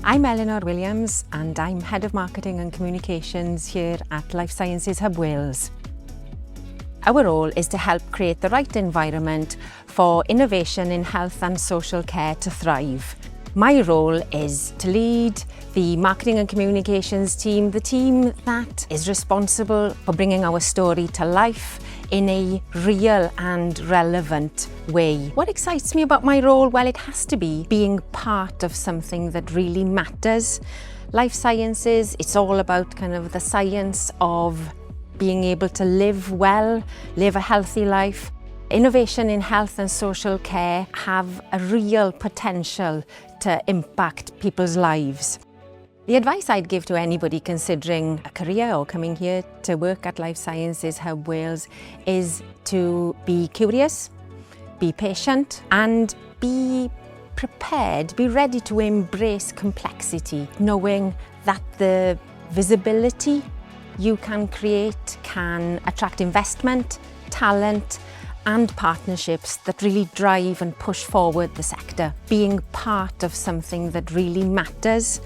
I'm Elinor Williams and I'm Head of Marketing and Communications here at Life Sciences Hub Wales. Our role is to help create the right environment for innovation in health and social care to thrive. My role is to lead the marketing and communications team, the team that is responsible for bringing our story to life in a real and relevant way. What excites me about my role? Well, it has to be being part of something that really matters. Life sciences, it's all about kind of the science of being able to live well, live a healthy life. Innovation in health and social care have a real potential to impact people's lives. The advice I'd give to anybody considering a career or coming here to work at Life Sciences Hub Wales is to be curious, be patient and be prepared, be ready to embrace complexity, knowing that the visibility you can create can attract investment, talent and partnerships that really drive and push forward the sector. Being part of something that really matters